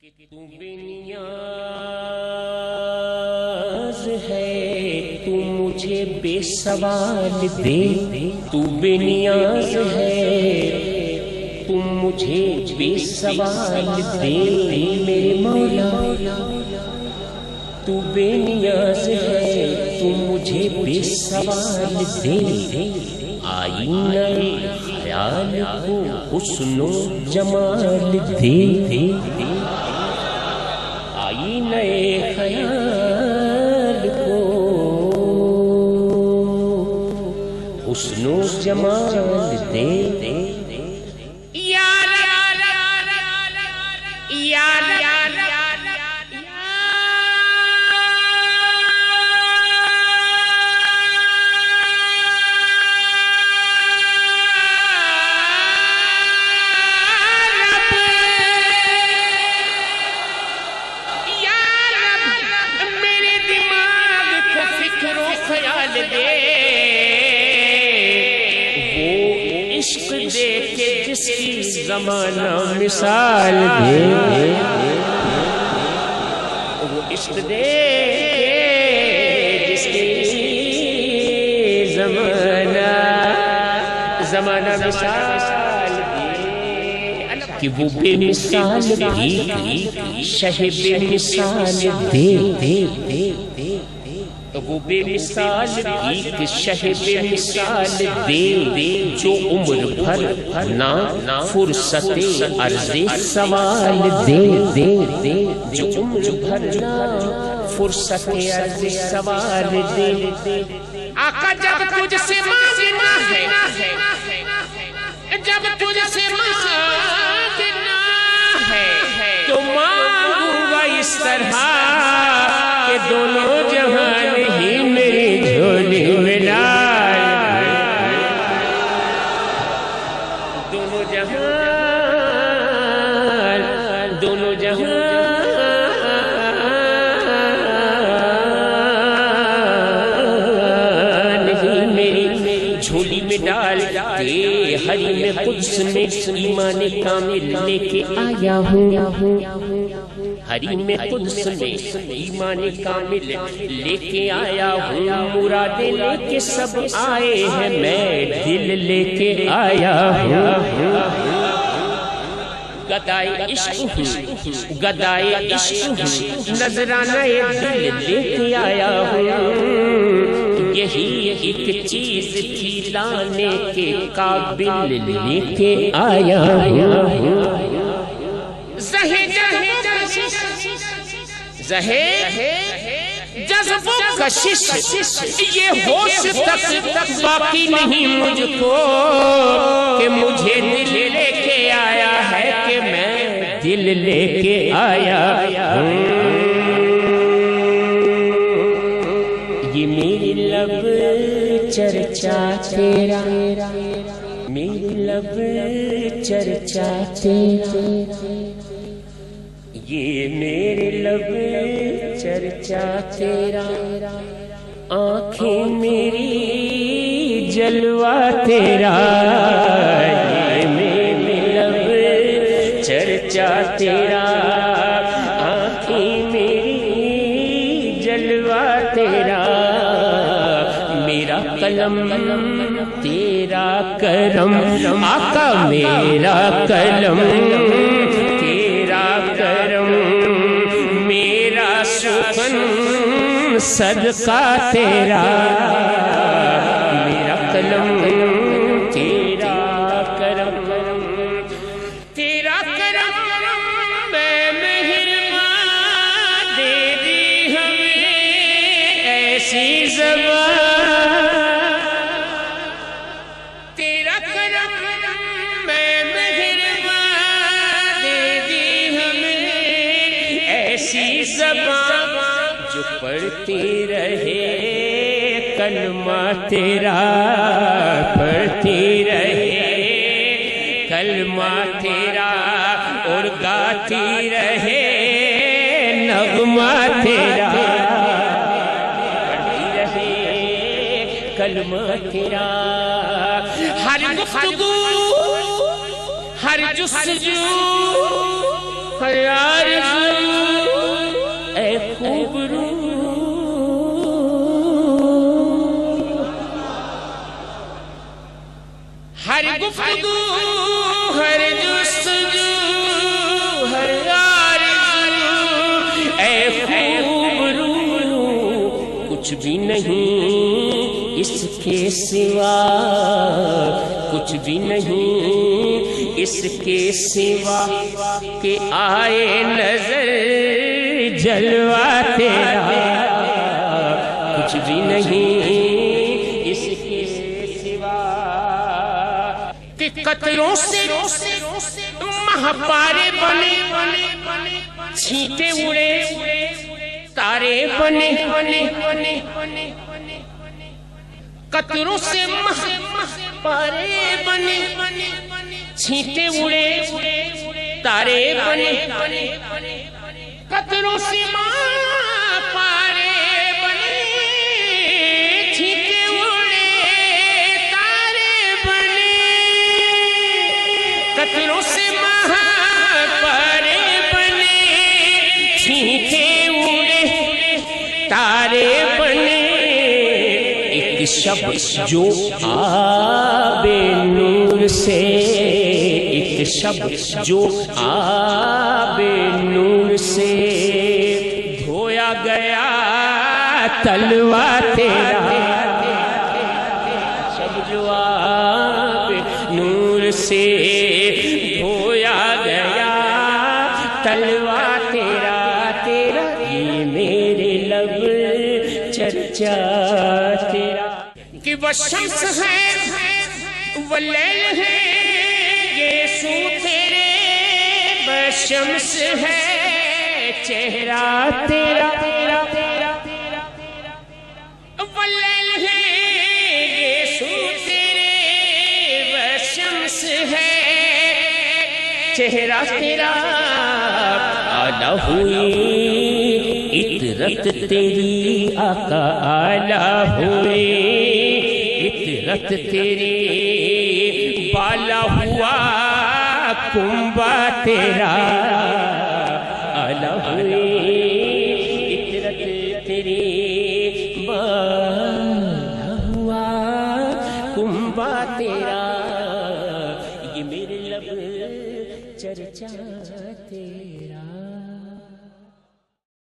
کہ تو بے نیاز ہے، تو مجھے بے سوال دے، تو بے نیاز ہے، تو مجھے بے سوال دے میرے مولا، تو بے نیاز ہے، تو مجھے بے سوال دے، آئینہ خیال کو حسن و جمال دے، آئینہ خیال کو حسن و جمال دے، عشق دے کے جس کی زمانہ مثال دے، وہ عشق دے جس کی زمانہ مثال دے، کہ وہ بے مثال بھی شہ بے مثال دے، وہ بے مثال بھی شہ بے مثال دے، جو عمر بھر نہ فرصت عرض سوال دے، جو عمر بھر نہ فرصت عرض سوال دے، آقا جب تجھ سے مانگنا ہے، جب تجھ سے مانگنا ہے تو مانگوں گا اس طرح کہ دونوں جہان ہی میری جھولی میں ڈال، دونوں جہان ہی میری جھولی میں ڈال دے، حریم قدس میں ایمان کامل لے کے آیا ہوں، حریم قدس میں ایمان کامل لے کے آیا ہوں، مرادیں لے کے سب آئے ہیں، میں دل لے کے آیا ہوں، گدائے عشق ہوں، گدائے عشق ہوں، نذرانہ دل لے کے آیا ہوں، یہی ایک چیز تھی لانے کے قابل لے کے آیا ہوں، جذب و کشش یہ ہوش تک باقی نہیں مجھ کو، کہ مجھے دل لے کے آیا ہے، کہ میں دل لے کے آیا ہوں، یہ میری لب چرچا تیرا، میری لب چرچا تیرا، یہ میرے لب چرچا تیرا، آنکھیں میری جلوہ تیرا، یہ میرے لب چرچا تیرا، آنکھیں میری جلوہ تیرا، میرا قلم تیرا کرم، آقا میرا قلم کرم، میرا سخن صدقہ تیرا، میرا قلم تیرا کرم، تیرا کرم میں مہربان، دے دی ہمیں ایسی زبان، تیرا کرم میں ایسی زبان جو پڑھتی رہے کلمہ تیرا، پڑھتی رہے کلمہ تیرا، اور گاتی رہے نغمہ تیرا، پڑھتی رہے کلمہ تیرا، ہر گفتگو ہر جستجو ہر آرزو کچھ بھی نہیں اس کے سوا، کچھ بھی نہیں اس کے سوا کہ آئے نظر جلوہ تیرا، کچھ بھی نہیں اس کے سوا کہ قطروں سے مہپارے بنے، چھینٹے اڑے تارے بنے، قطروں سے مہپارے بنے، چھینٹے اڑے تارے بنے، قطروں سے مہپارے بنے، چھینٹے اڑے تارے بنے، قطروں سے مہپارے بنے، چھینٹے تارے بنے، ایک شب جو آب نور سے، ایک شب جو آب نور سے دھویا گیا تلوا تیرا، شب جو آب نور سے دھویا گیا تلوا تیرا، تیرا یہ میرے لب چرچا تیرا، کہ وہ شمس ہے وہ لیل ہے یسو تیرے، وہ شمس ہے چہرہ تیرا، وہ لیل ہے یسو تیرے، وہ شمس ہے چہرہ تیرا، آلہ ہوئی عطرت تیری آقا، آلہ ہوئی عطرت تیری، بالا ہوا کنبہ تیرا، آلہ ہوئی عطرت تیری، بالا ہوا کنبہ تیرا،